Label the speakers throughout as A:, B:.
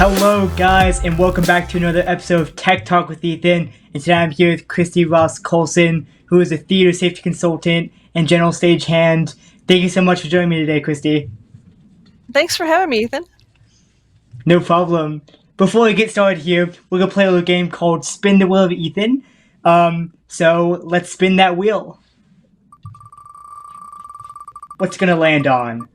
A: Hello guys, and welcome back to another episode of Tech Talk with Ethan. And today I'm here with Kristi Ross-Clausen, who is a theater safety consultant and general stagehand. Thank you so much for joining me today, Kristi.
B: Thanks for having me, Ethan.
A: No problem. Before we get started here, we're going to play a little game called Spin the Wheel of Ethan. So let's spin that wheel. What's going to land on?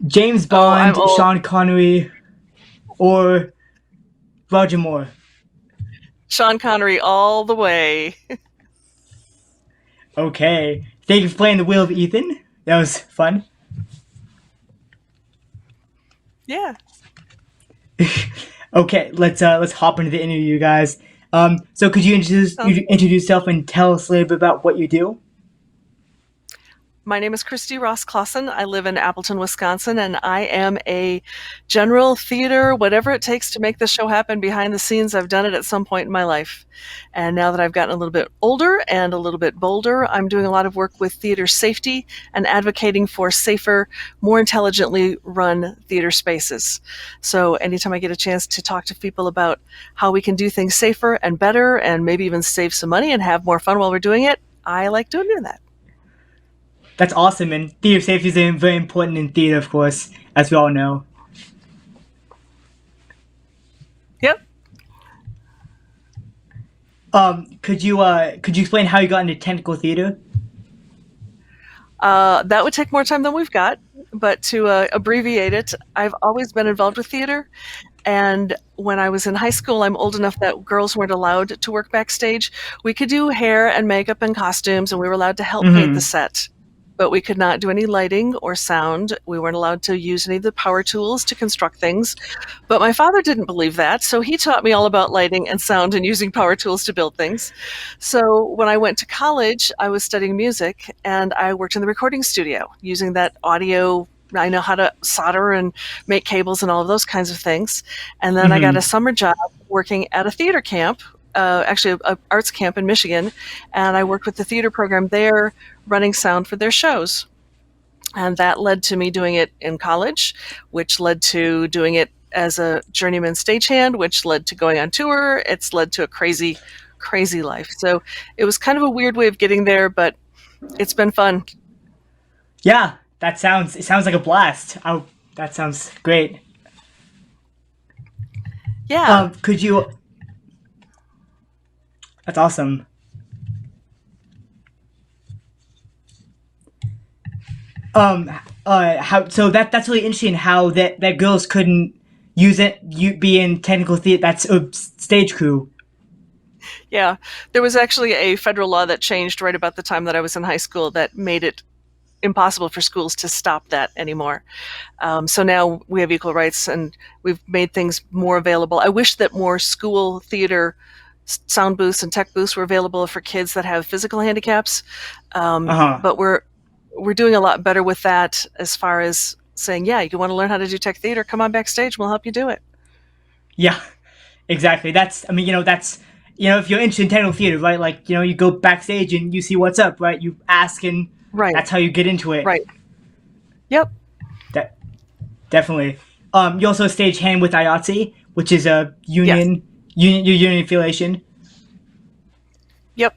A: James Bond, Sean Connery, or Roger Moore?
B: Sean Connery all the way.
A: Okay. Thank you for playing the Wheel of Ethan. That was fun.
B: Yeah.
A: Okay, let's hop into the interview, guys. So could you introduce yourself and tell us a little bit about what you do?
B: My name is Kristi Ross-Clausen. I live in Appleton, Wisconsin, and I am a general theater, whatever it takes to make the show happen behind the scenes. I've done it at some point in my life. And now that I've gotten a little bit older and a little bit bolder, I'm doing a lot of work with theater safety and advocating for safer, more intelligently run theater spaces. So anytime I get a chance to talk to people about how we can do things safer and better and maybe even save some money and have more fun while we're doing it, I like doing that.
A: That's awesome, and theater safety is very important in theater, of course, as we all know.
B: Yep.
A: Could you explain how you got into technical theater?
B: That would take more time than we've got, but to abbreviate it, I've always been involved with theater. And when I was in high school, I'm old enough that girls weren't allowed to work backstage. We could do hair and makeup and costumes, and we were allowed to help paint the set. But we could not do any lighting or sound. We weren't allowed to use any of the power tools to construct things. But my father didn't believe that, so he taught me all about lighting and sound and using power tools to build things. So when I went to college, I was studying music, and I worked in the recording studio using that audio. I know how to solder and make cables and all of those kinds of things. And then I got a summer job working at a theater camp, actually an arts camp in Michigan, and I worked with the theater program there, running sound for their shows. And that led to me doing it in college, which led to doing it as a journeyman stagehand, which led to going on tour. It's led to a crazy, crazy life. So it was kind of a weird way of getting there, but it's been fun.
A: Yeah, it sounds like a blast. Oh, that sounds great.
B: Yeah.
A: That's awesome. So that's really interesting how that girls couldn't use it, be in technical theater, that's a stage crew.
B: Yeah, there was actually a federal law that changed right about the time that I was in high school that made it impossible for schools to stop that anymore. So now we have equal rights and we've made things more available. I wish that more school theater sound booths and tech booths were available for kids that have physical handicaps. But we're doing a lot better with that as far as saying, yeah, you want to learn how to do tech theater, come on backstage, we'll help you do it.
A: Yeah, exactly. If you're interested in technical theater, right? Like, you go backstage and you see what's up, right? You ask and that's how you get into it.
B: Right. Yep.
A: Definitely. You're also a stagehand with IATSE, which is a union affiliation.
B: Yep.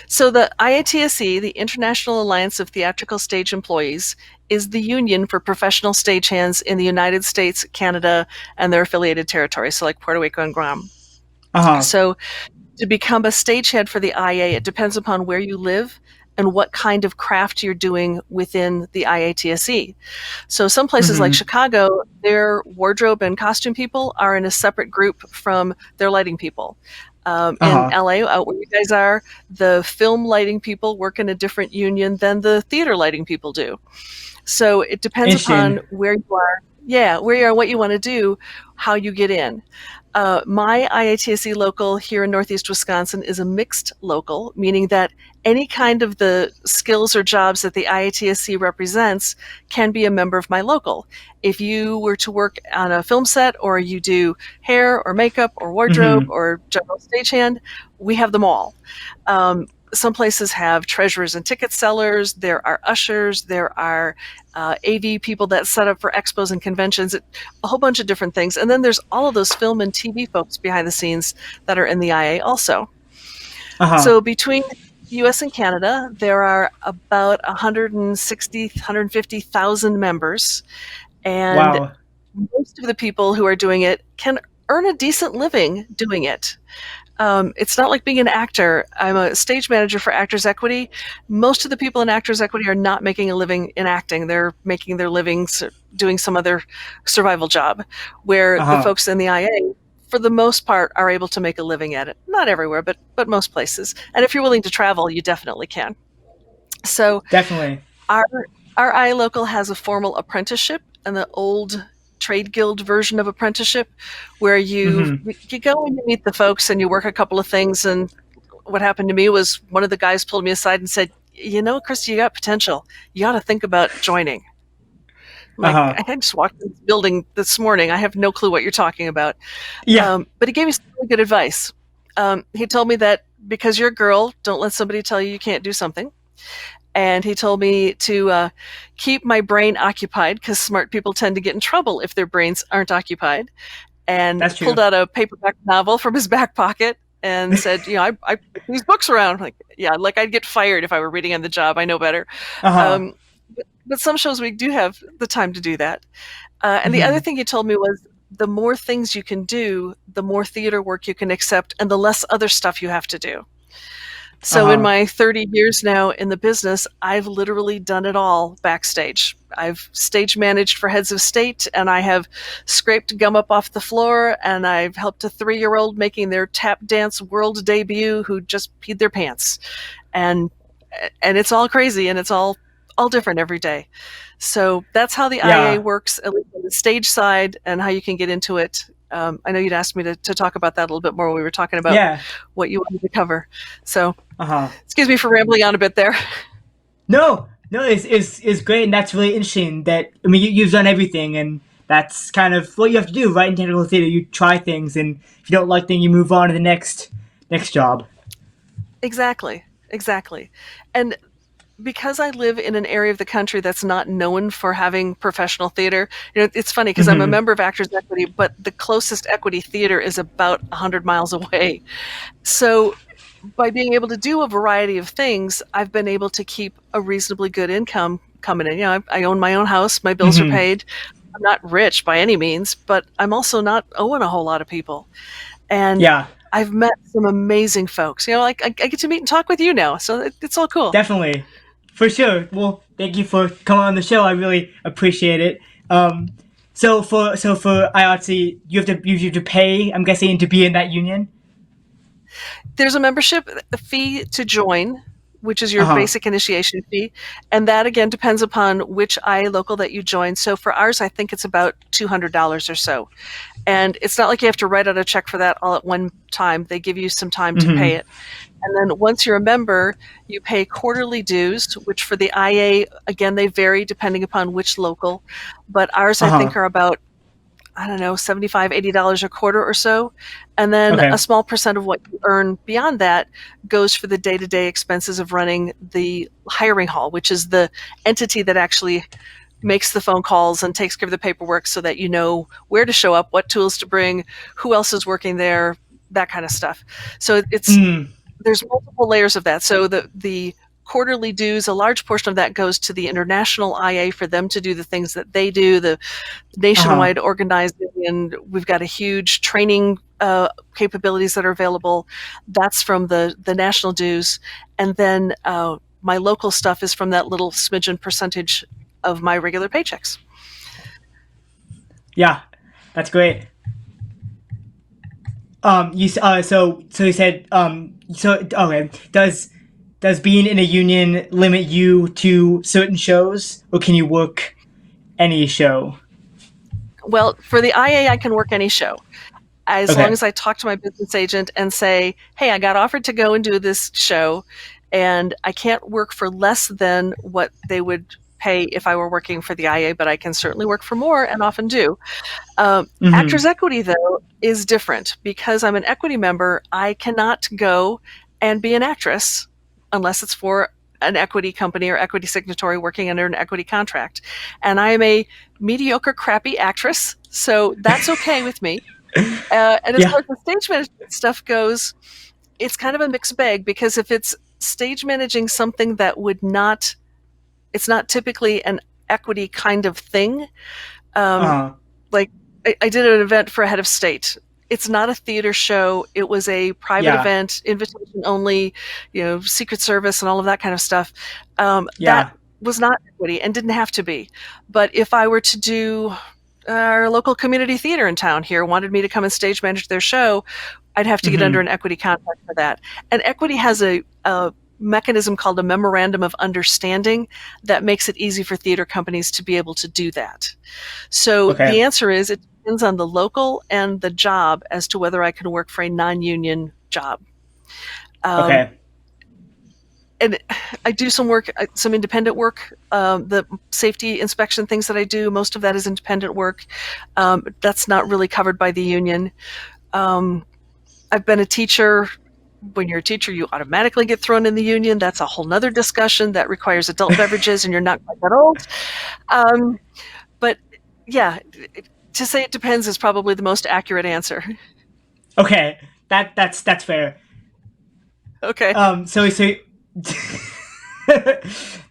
B: So the IATSE, the International Alliance of Theatrical Stage Employees, is the union for professional stagehands in the United States, Canada, and their affiliated territories, so like Puerto Rico and Guam. So to become a stagehand for the IA, it depends upon where you live and what kind of craft you're doing within the IATSE. So some places like Chicago, their wardrobe and costume people are in a separate group from their lighting people. In LA, out where you guys are, the film lighting people work in a different union than the theater lighting people do. So it depends upon where you are, what you want to do, how you get in. My IATSE local here in Northeast Wisconsin is a mixed local, meaning that any kind of the skills or jobs that the IATSE represents can be a member of my local. If you were to work on a film set, or you do hair or makeup or wardrobe or general stagehand, we have them all. some places have treasurers and ticket sellers. There are ushers. There are AV people that set up for expos and conventions. A whole bunch of different things. And then there's all of those film and TV folks behind the scenes that are in the IA also.
A: Uh-huh.
B: So between U.S. and Canada, there are about 160, 150,000 members, and
A: Wow.
B: most of the people who are doing it can earn a decent living doing it. It's not like being an actor. I'm a stage manager for Actors Equity. Most of the people in Actors Equity are not making a living in acting. They're making their livings doing some other survival job, where the
A: Uh-huh.
B: folks in the IA, for the most part, are able to make a living at it. Not everywhere, but most places. And if you're willing to travel, you definitely can. So
A: Definitely.
B: our our IA local has a formal apprenticeship, and the old trade guild version of apprenticeship, where you
A: Mm-hmm.
B: you go and you meet the folks and you work a couple of things. And what happened to me was one of the guys pulled me aside and said, Kristi, you got potential. You ought to think about joining. I'm like,
A: Uh-huh.
B: I just walked in this building this morning. I have no clue what you're talking about.
A: Yeah.
B: But he gave me some really good advice. He told me that because you're a girl, don't let somebody tell you can't do something. And he told me to keep my brain occupied, because smart people tend to get in trouble if their brains aren't occupied. And
A: That's true.
B: pulled out a paperback novel from his back pocket and said, I put these books around. Like, yeah, like I'd get fired if I were reading on the job. I know better.
A: Uh-huh.
B: Um, but some shows we do have the time to do that. And the other
A: Mm-hmm.
B: thing he told me was, the more things you can do, the more theater work you can accept, and the less other stuff you have to do. So in
A: Uh-huh.
B: my 30 years now in the business, I've literally done it all backstage. I've stage managed for heads of state, and I have scraped gum up off the floor, and I've helped a 3-year-old making their tap dance world debut who just peed their pants. And it's all crazy, and it's all different every day. So that's how the IA
A: Yeah.
B: works, at least on the stage side, and how you can get into it. I know you'd asked me to talk about that a little bit more when we were talking about
A: Yeah.
B: what you wanted to cover. So
A: Uh-huh.
B: excuse me for rambling on a bit there.
A: No, no, it's great, and that's really interesting. That I mean, you've done everything, and that's kind of what you have to do, right? In technical theater, you try things, and if you don't like them, you move on to the next job.
B: Exactly. Exactly. And because I live in an area of the country that's not known for having professional theater, it's funny because I'm a
A: Mm-hmm.
B: member of Actors Equity, but the closest equity theater is about 100 miles away. So by being able to do a variety of things, I've been able to keep a reasonably good income coming in. I own my own house, my bills are
A: Mm-hmm.
B: paid. I'm not rich by any means, but I'm also not owing a whole lot of people. And
A: Yeah,
B: I've met some amazing folks. Like I get to meet and talk with you now, so it's all cool.
A: definitely, for sure. Well, thank you for coming on the show. I really appreciate it. So for IATSE, you have to pay. I'm guessing to be in that union.
B: There's a membership fee to join, which is
A: Uh
B: your
A: huh.
B: basic initiation fee. And that again depends upon which IA local that you join. So for ours, I think it's about $200 or so. And it's not like you have to write out a check for that all at one time. They give you some time to pay
A: Mm-hmm.
B: it. And then once you're a member, you pay quarterly dues, which for the IA, again, they vary depending upon which local. But ours,
A: Uh
B: I think,
A: huh.
B: are about, I don't know, $75, $80 a quarter or so. And then a
A: Okay.
B: small percent of what you earn beyond that goes for the day-to-day expenses of running the hiring hall, which is the entity that actually makes the phone calls and takes care of the paperwork so that you know where to show up, what tools to bring, who else is working there, that kind of stuff. So
A: Mm.
B: there's multiple layers of that. So the quarterly dues, a large portion of that goes to the international IA for them to do the things that they do, the
A: Uh huh.
B: nationwide organizing, and we've got a huge training capabilities that are available. That's from the national dues. And then my local stuff is from that little smidgen percentage of my regular paychecks.
A: Yeah, that's great. So you said so okay. Does being in a union limit you to certain shows, or can you work any show?
B: Well, for the IA, I can work any show, as long
A: Okay.
B: as I talk to my business agent and say, hey, I got offered to go and do this show, and I can't work for less than what they would pay if I were working for the IA, but I can certainly work for more and often do.
A: Mm-hmm.
B: Actors Equity, though, is different. Because I'm an equity member, I cannot go and be an actress unless it's for an equity company or equity signatory working under an equity contract. And I am a mediocre, crappy actress, so that's okay with me. And as
A: Yeah.
B: far as the stage management stuff goes, it's kind of a mixed bag, because if it's stage managing something that it's not typically an equity kind of thing.
A: Uh-huh.
B: Like I did an event for a head of state. It's not a theater show. It was a private
A: Yeah.
B: event, invitation only, Secret Service and all of that kind of stuff.
A: Yeah.
B: That was not equity and didn't have to be. But if I were to do our local community theater in town here wanted me to come and stage manage their show, I'd have to get under an equity contract for that. And equity has a mechanism called a memorandum of understanding that makes it easy for theater companies to be able to do that. So
A: Okay.
B: the answer is it depends on the local and the job as to whether I can work for a non-union job.
A: Okay.
B: And I do some work, some independent work. The safety inspection things that I do, most of that is independent work. That's not really covered by the union. I've been a teacher. When you're a teacher, you automatically get thrown in the union. That's a whole nother discussion that requires adult beverages, and you're not quite that old. But yeah, to say it depends is probably the most accurate answer.
A: Okay. That's fair.
B: Okay.
A: So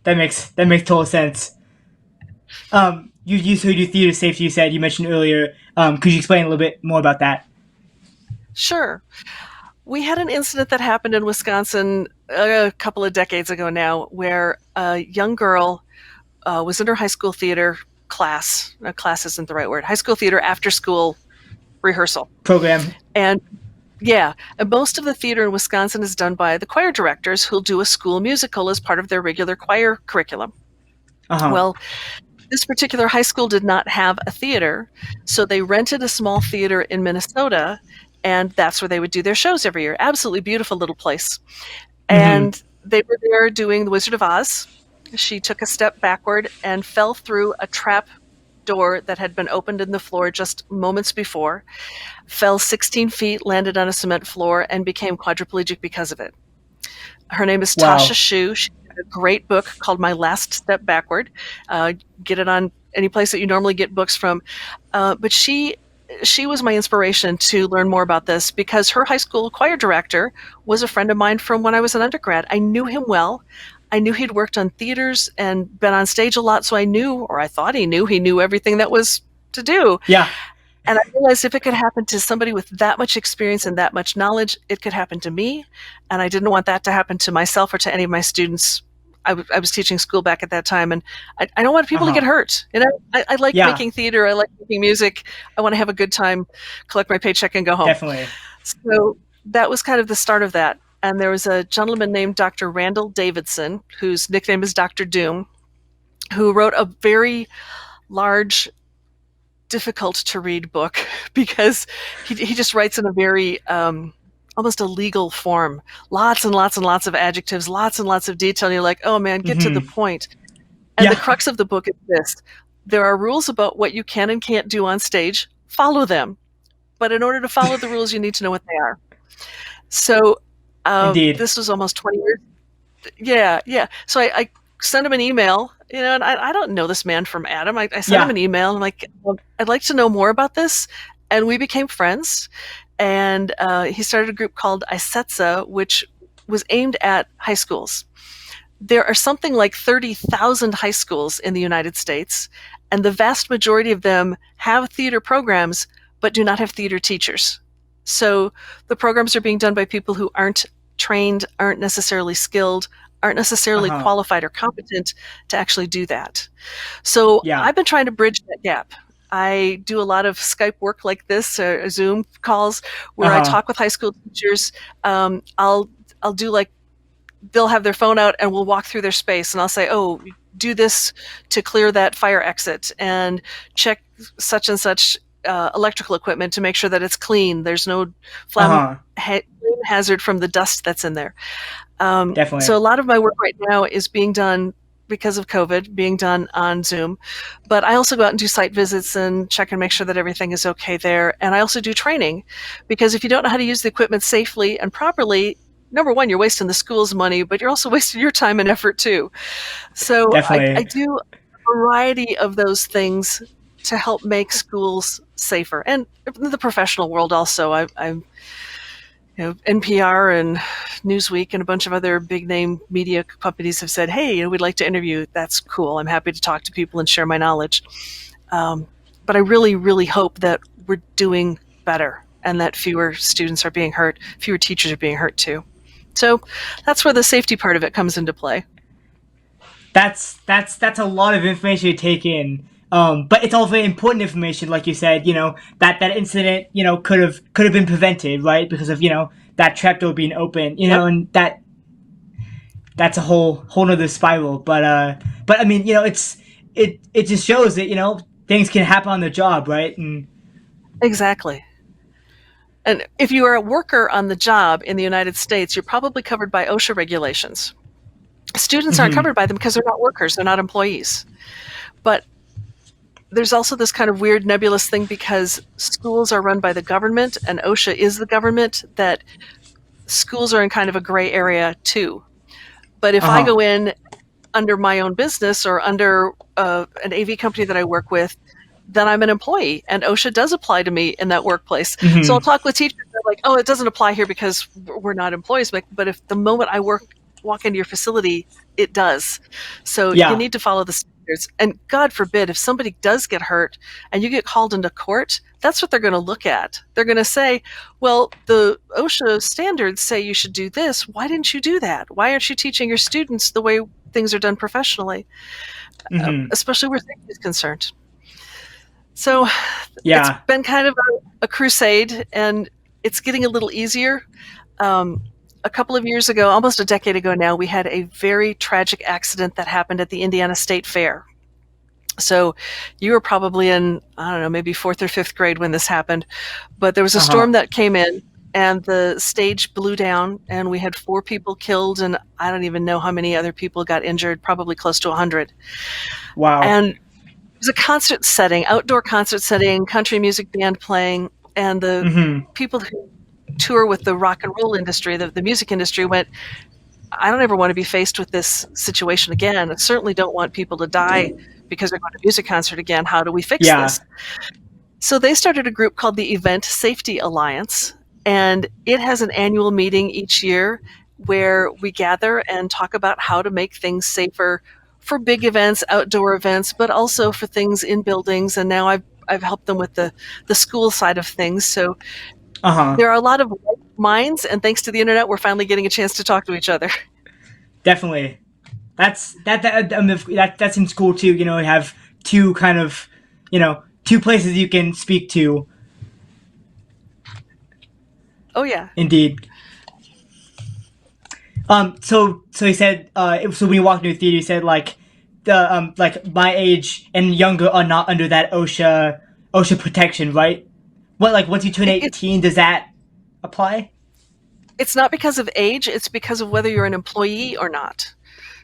A: that makes total sense. You do theater safety, you said, you mentioned earlier. Could you explain a little bit more about that?
B: Sure. We had an incident that happened in Wisconsin a couple of decades ago now, where a young girl was in her high school theater class. Class isn't the right word. High school theater after school rehearsal
A: Program.
B: And yeah, and most of the theater in Wisconsin is done by the choir directors who'll do a school musical as part of their regular choir curriculum.
A: Uh-huh.
B: Well, this particular high school did not have a theater, so they rented a small theater in Minnesota, and that's where they would do their shows every year. Absolutely beautiful little place. And they were there doing The Wizard of Oz. She took a step backward and fell through a trap door that had been opened in the floor just moments before, fell 16 feet, landed on a cement floor, and became quadriplegic because of it. Her name is
A: Wow.
B: Tasha Shu. She had a great book called My Last Step Backward. Get it on any place that you normally get books from. But she was my inspiration to learn more about this, because her high school choir director was a friend of mine from when I was an undergrad. I knew him well. I knew he'd worked on theaters and been on stage a lot, so I knew, or I thought he knew everything that was to do.
A: Yeah.
B: And I realized if it could happen to somebody with that much experience and that much knowledge, it could happen to me. And I didn't want that to happen to myself or to any of my students. I was teaching school back at that time, and I don't want people to get hurt. I like making theater. I like making music. I want to have a good time, collect my paycheck, and go home.
A: Definitely.
B: So that was kind of the start of that. And there was a gentleman named Dr. Randall Davidson, whose nickname is Dr. Doom, who wrote a very large, difficult to read book, because he just writes in a very almost a legal form. Lots and lots and lots of adjectives, lots and lots of detail. And you're like, oh man, get to the point. And the crux of the book is this: there are rules about what you can and can't do on stage. Follow them. But in order to follow the rules, you need to know what they are. So this was almost 20 years. Yeah. So I sent him an email, and I don't know this man from Adam. I sent him an email. I'm like, I'd like to know more about this. And we became friends. And he started a group called IATSE, which was aimed at high schools. There are something like 30,000 high schools in the United States, and the vast majority of them have theater programs, but do not have theater teachers. So the programs are being done by people who aren't trained, aren't necessarily skilled, aren't necessarily qualified or competent to actually do that. So I've been trying to bridge that gap. I do a lot of Skype work like this, Zoom calls, where I talk with high school teachers. I'll do like, they'll have their phone out and we'll walk through their space, and I'll say, oh, do this to clear that fire exit, and check such and such electrical equipment to make sure that it's clean. There's no flame hazard from the dust that's in there.
A: Definitely.
B: So a lot of my work right now is being done, because of COVID, being done on Zoom. But I also go out and do site visits and check and make sure that everything is okay there. And I also do training, because if you don't know how to use the equipment safely and properly, number one, you're wasting the school's money, but you're also wasting your time and effort too. So I
A: Definitely.
B: do a variety of those things to help make schools safer. And in the professional world also, I'm NPR and Newsweek and a bunch of other big name media companies have said, hey, we'd like to interview. That's cool. I'm happy to talk to people and share my knowledge. But I really, really hope that we're doing better and that fewer students are being hurt, fewer teachers are being hurt too. So that's where the safety part of it comes into play.
A: That's a lot of information to take in. But it's all very important information, like you said. That incident, could have been prevented, right? Because of that trapdoor being open,
B: Yep.
A: and that's a whole nother spiral. But I mean, it just shows that things can happen on the job, right? And
B: Exactly. And if you are a worker on the job in the United States, you're probably covered by OSHA regulations. Students aren't covered by them because they're not workers, they're not employees. But there's also this kind of weird nebulous thing because schools are run by the government and OSHA is the government, that schools are in kind of a gray area too. But if I go in under my own business or under an AV company that I work with, then I'm an employee and OSHA does apply to me in that workplace. So I'll talk with teachers, they're like, oh, it doesn't apply here because we're not employees. But if the moment I walk into your facility, it does. So you need to follow the standards. And God forbid, if somebody does get hurt and you get called into court, that's what they're going to look at. They're going to say, well, the OSHA standards say you should do this. Why didn't you do that? Why aren't you teaching your students the way things are done professionally? Especially where safety is concerned. So it's been kind of a crusade, and it's getting a little easier. A couple of years ago, almost a decade ago now, we had a very tragic accident that happened at the Indiana State Fair. So you were probably in, I don't know, maybe 4th or 5th grade when this happened. But there was a storm that came in, and the stage blew down, and we had 4 people killed, and I don't even know how many other people got injured, probably close to 100.
A: Wow.
B: And it was a concert setting, outdoor concert setting, country music band playing, and the people who tour with the rock and roll industry, the music industry, went, I don't ever want to be faced with this situation again. I certainly don't want people to die because they're going to a music concert again. How do we fix this? So they started a group called the Event Safety Alliance, and it has an annual meeting each year where we gather and talk about how to make things safer for big events, outdoor events, but also for things in buildings. And now I've helped them with the school side of things. So there are a lot of minds, and thanks to the internet, we're finally getting a chance to talk to each other.
A: Definitely. That's in school too. You have two kind of, two places you can speak to.
B: Oh yeah.
A: Indeed. So he said, so when you walk into a theater, he said like my age and younger are not under that OSHA protection, right? What, like once you turn 18, does that apply?
B: It's not because of age, it's because of whether you're an employee or not.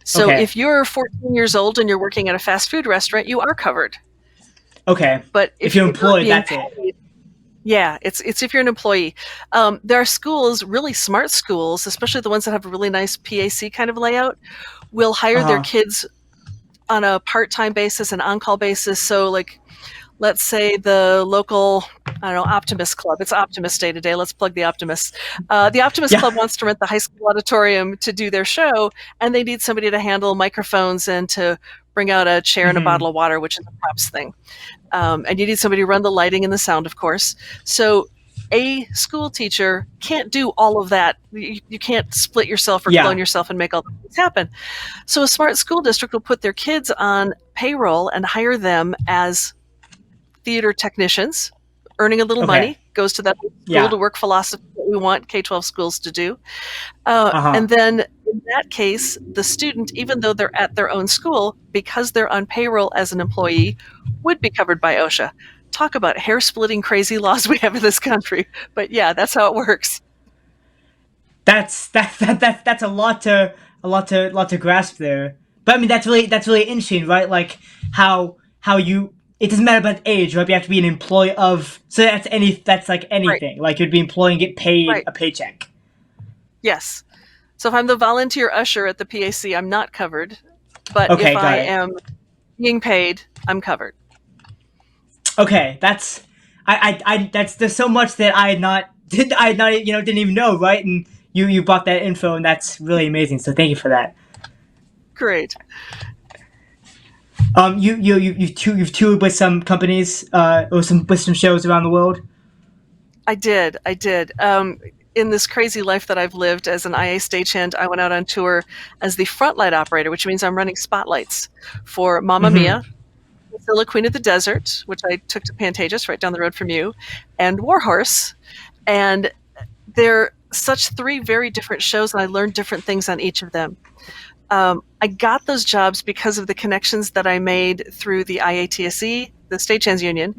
B: So if you're 14 years old and you're working at a fast food restaurant, you are covered.
A: Okay.
B: But
A: if you're employed, that's it.
B: Yeah, it's if you're an employee. There are schools, really smart schools, especially the ones that have a really nice PAC kind of layout, will hire their kids on a part-time basis, an on-call basis. So like, let's say the local, I don't know, Optimist Club. It's Optimist Day today. Let's plug the Optimists. The Optimist Club wants to rent the high school auditorium to do their show, and they need somebody to handle microphones and to bring out a chair and a bottle of water, which is a props thing. And you need somebody to run the lighting and the sound, of course. So a school teacher can't do all of that. You can't split yourself or clone yourself and make all things happen. So a smart school district will put their kids on payroll and hire them as theater technicians, earning a little money, goes to that school to work philosophy that we want K-12 schools to do. And then in that case, the student, even though they're at their own school, because they're on payroll as an employee, would be covered by OSHA. Talk about hair-splitting crazy laws we have in this country. But yeah, that's how it works.
A: That's a lot to grasp there. But I mean, that's really interesting, right? Like how you, it doesn't matter about age, right? You have to be an employee of, so that's like anything. Like you'd be employed and get paid a paycheck.
B: Yes. So if I'm the volunteer usher at the PAC, I'm not covered. But if
A: Okay,
B: I
A: got it.
B: am being paid, I'm covered.
A: Okay, that's that's there's so much that I had not didn't even know, right? And you brought that info, and that's really amazing. So thank you for that.
B: Great.
A: You've toured with some companies, or with some shows around the world.
B: I did. I did. In this crazy life that I've lived as an IA stagehand, I went out on tour as the front light operator, which means I'm running spotlights for Mamma
A: Mm-hmm.
B: Mia, Priscilla, Queen of the Desert, which I took to Pantages right down the road from you, and Warhorse. And they're such three very different shows, and I learned different things on each of them. I got those jobs because of the connections that I made through the IATSE, the Stagehands Union,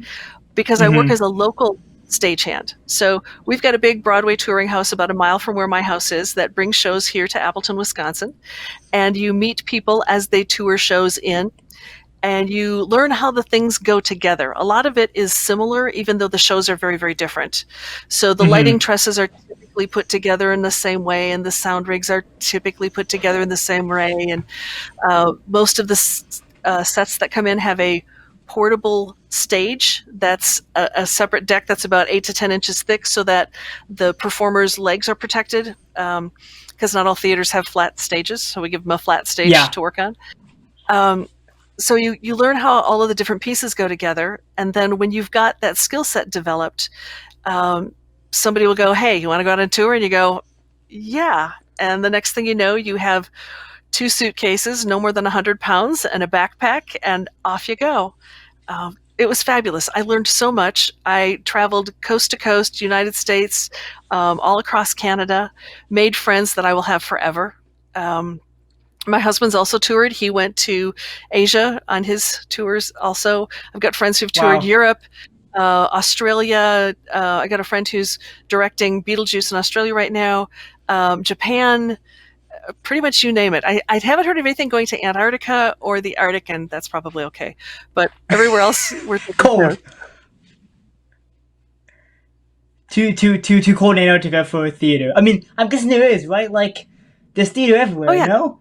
B: because I work
A: Mm-hmm.
B: as a local stagehand. So we've got a big Broadway touring house about a mile from where my house is that brings shows here to Appleton, Wisconsin. And you meet people as they tour shows in, and you learn how the things go together. A lot of it is similar, even though the shows are very, very different. So the lighting
A: Mm-hmm.
B: trusses are typically put together in the same way, and the sound rigs are typically put together in the same way. And most of the sets that come in have a portable stage that's a separate deck that's about 8 to 10 inches thick so that the performer's legs are protected, because not all theaters have flat stages, so we give them a flat stage
A: Yeah.
B: to work on. So you learn how all of the different pieces go together, and then when you've got that skill set developed, um, somebody will go, "Hey, you want to go on a tour?" And you go, "Yeah." And the next thing you know, you have 2 suitcases, no more than 100 pounds, and a backpack, and off you go. It was fabulous. I learned so much. I traveled coast to coast, United States, all across Canada, made friends that I will have forever. My husband's also toured. He went to Asia on his tours also. I've got friends who've toured
A: Wow.
B: Europe, Australia. I got a friend who's directing Beetlejuice in Australia right now, Japan, pretty much you name it. I haven't heard of anything going to Antarctica or the Arctic, and that's probably okay. But everywhere else, we're taking
A: Cold.
B: care.
A: Too cold in Antarctica for a theater. I mean, I'm guessing there is, right? Like, there's theater
B: Oh,
A: everywhere.
B: yeah.
A: No.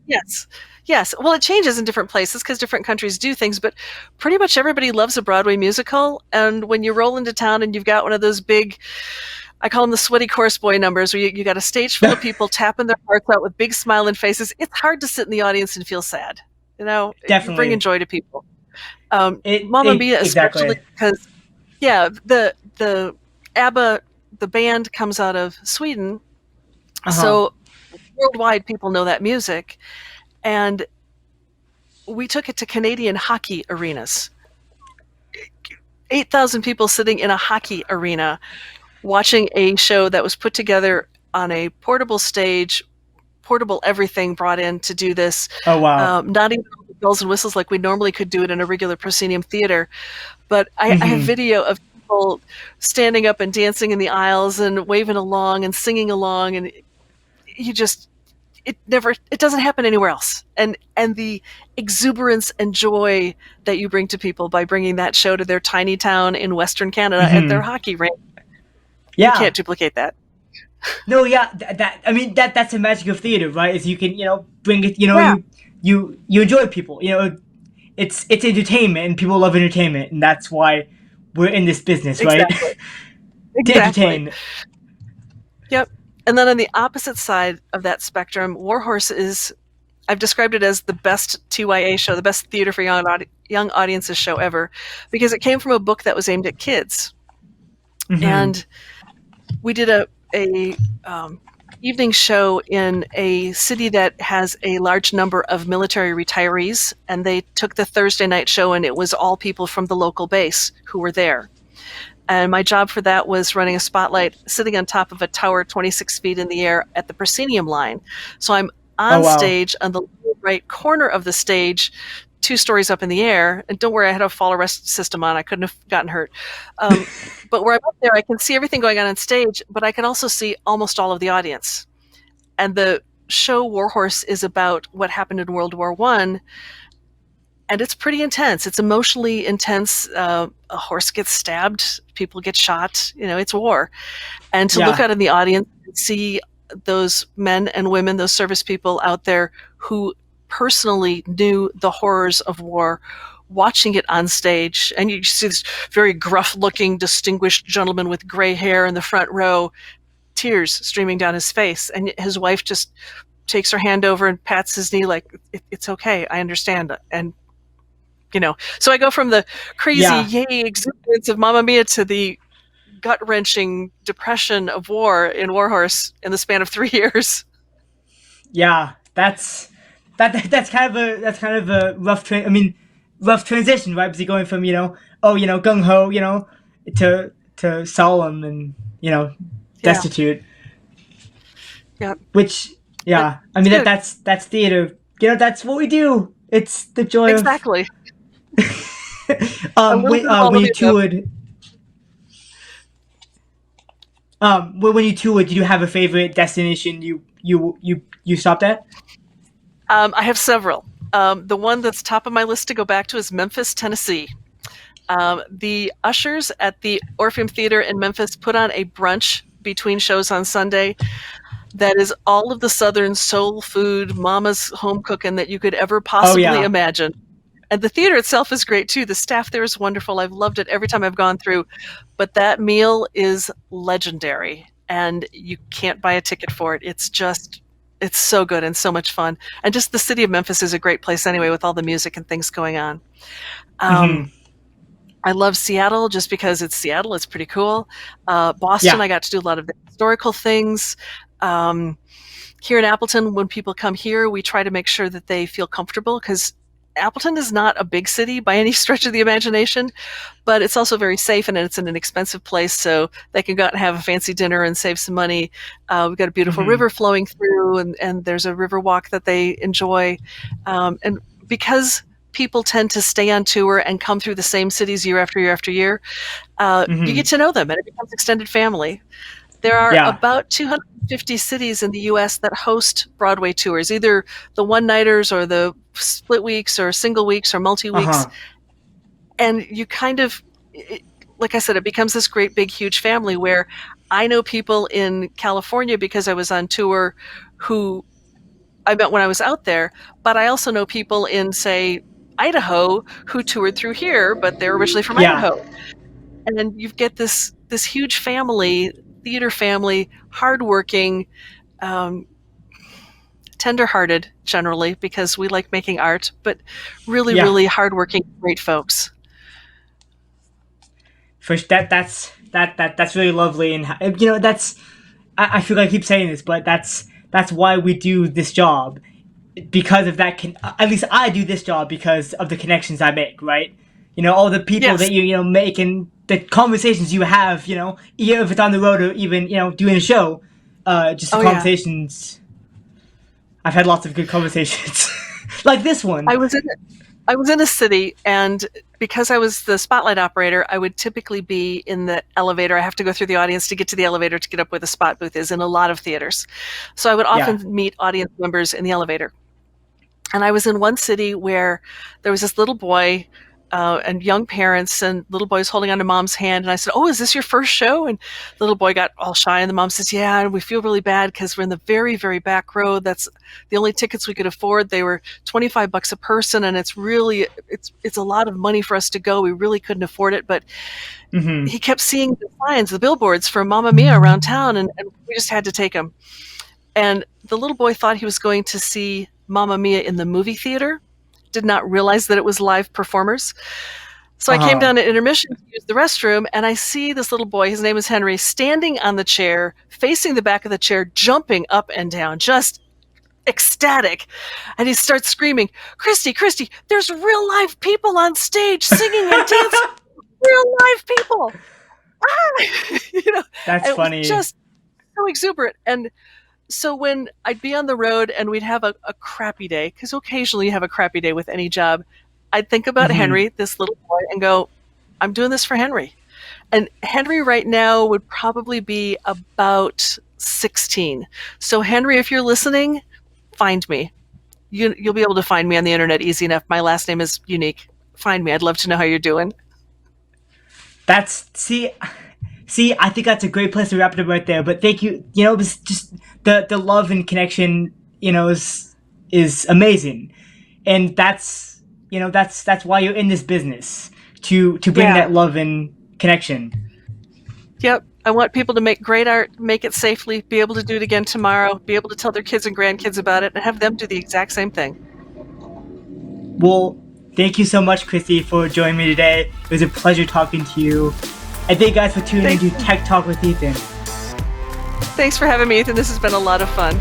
B: Yes. Yes. Well, it changes in different places because different countries do things, but pretty much everybody loves a Broadway musical. And when you roll into town and you've got one of those big, I call them the sweaty chorus boy numbers, where you got a stage full of people tapping their hearts out with big smiling faces, it's hard to sit in the audience and feel sad. You're bringing
A: Definitely.
B: joy to people. Mamma
A: It
B: Mia, especially
A: exactly.
B: because, yeah, the ABBA, the band comes out of Sweden,
A: Uh huh.
B: so worldwide people know that music. And we took it to Canadian hockey arenas. 8,000 people sitting in a hockey arena watching a show that was put together on a portable stage, portable everything brought in to do this.
A: Oh wow.
B: Not even bells and whistles like we normally could do it in a regular proscenium theater. But I have
A: Mm-hmm.
B: video of people standing up and dancing in the aisles and waving along and singing along, and you just it doesn't happen anywhere else. And the exuberance and joy that you bring to people by bringing that show to their tiny town in Western Canada at their
A: Mm-hmm.
B: hockey rink, you
A: Yeah.
B: can't duplicate that.
A: No. Yeah. That. I mean, that's the magic of theater, right? Is you can bring it.
B: Yeah,
A: You enjoy people. It's entertainment, and people love entertainment, and that's why we're in this business, right?
B: exactly.
A: To
B: Exactly.
A: entertain.
B: Yep. And then on the opposite side of that spectrum, Warhorse is, I've described it as the best TYA show, the best theater for young audiences show ever, because it came from a book that was aimed at kids.
A: Mm-hmm.
B: And we did a evening show in a city that has a large number of military retirees, and they took the Thursday night show, and it was all people from the local base who were there. And my job for that was running a spotlight sitting on top of a tower 26 feet in the air at the proscenium line. So I'm
A: Oh
B: on
A: wow.
B: stage on the right corner of the stage, 2 stories up in the air. And don't worry, I had a fall arrest system on. I couldn't have gotten hurt. But where I'm up there, I can see everything going on stage, but I can also see almost all of the audience. And the show Warhorse is about what happened in World War I, and it's pretty intense. It's emotionally intense. A horse gets stabbed, people get shot. It's war. And to look
A: Yeah.
B: out in the audience and see those men and women, those service people out there who personally knew the horrors of war, watching it on stage. And you see this very gruff-looking, distinguished gentleman with gray hair in the front row, tears streaming down his face. And his wife just takes her hand over and pats his knee like, it's okay, I understand. And, so I go from the crazy, yay exuberance of Mamma Mia to the gut-wrenching depression of war in Warhorse in the span of 3 years.
A: Yeah, that's kind of a rough transition, right? Because you're going from gung ho, to solemn and destitute.
B: Yeah.
A: Which that's theater. That's what we do. It's the joy
B: exactly.
A: When you toured. When you toured, did you have a favorite destination you stopped at?
B: I have several. The one that's top of my list to go back to is Memphis, Tennessee. The ushers at the Orpheum Theater in Memphis put on a brunch between shows on Sunday that is all of the Southern soul food, mama's home cooking that you could ever possibly imagine. And the theater itself is great too. The staff there is wonderful. I've loved it every time I've gone through. But that meal is legendary, and you can't buy a ticket for it. It's so good and so much fun. And just the city of Memphis is a great place anyway, with all the music and things going on. I love Seattle just because it's Seattle. It's pretty cool. Boston, I got to do a lot of the historical things. Here in Appleton, when people come here, we try to make sure that they feel comfortable, because Appleton is not a big city by any stretch of the imagination, but it's also very safe, and it's in an expensive place, so they can go out and have a fancy dinner and save some money. We've got a beautiful river flowing through, and there's a river walk that they enjoy. And because people tend to stay on tour and come through the same cities year after year after year, you get to know them, and it becomes extended family. There are about 250 cities in the U.S. that host Broadway tours, either the one-nighters or the split weeks or single weeks or multi-weeks. And you kind of, like I said, it becomes this great, big, huge family where I know people in California because I was on tour who I met when I was out there, but I also know people in, say, Idaho who toured through here, but they're originally from Idaho. And then you get this huge family, theater family, hardworking, tender-hearted generally, because we like making art, but really, really hardworking, great folks.
A: That's really lovely, and that's I feel like I keep saying this, but that's why we do this job, because of that. At least I do this job because of the connections I make, right? All the people that you make, and the conversations you have, either if it's on the road or even doing a show, just the conversations. I've had lots of good conversations, like this one.
B: I was in a city, and because I was the spotlight operator, I would typically be in the elevator. I have to go through the audience to get to the elevator to get up where the spot booth is in a lot of theaters. So I would often meet audience members in the elevator. And I was in one city where there was this little boy and young parents, and little boy's holding onto mom's hand. And I said, "Oh, is this your first show?" And the little boy got all shy, and the mom says, "Yeah, and we feel really bad because we're in the very, very back row. That's the only tickets we could afford. They were $25 a person, and it's a lot of money for us to go. We really couldn't afford it." But he kept seeing the signs, the billboards for Mamma Mia around town, and we just had to take him. And the little boy thought he was going to see Mamma Mia in the movie theater, did not realize that it was live performers. So I came down at intermission to use the restroom, and I see this little boy, his name is Henry, standing on the chair, facing the back of the chair, jumping up and down, just ecstatic. And he starts screaming, Kristi, there's real live people on stage singing and dancing. Real live people.
A: That's funny.
B: It was just so exuberant. And so when I'd be on the road and we'd have a crappy day, because occasionally you have a crappy day with any job, I'd think about Henry, this little boy, and go, I'm doing this for Henry. And Henry right now would probably be about 16. So Henry, if you're listening, find me. You'll be able to find me on the internet easy enough. My last name is unique. Find me. I'd love to know how you're doing. See, I think that's a great place to wrap it up right there. But thank you. It was just
A: the love and connection, is amazing, and that's why you're in this business, to bring that love and connection.
B: Yep. I want people to make great art, make it safely, be able to do it again tomorrow, be able to tell their kids and grandkids about it, and have them do the exact same thing.
A: Well, thank you so much, Kristi, for joining me today. It was a pleasure talking to you. And thank you guys for tuning into Tech Talk with Ethan.
B: Thanks for having me, Ethan. This has been a lot of fun.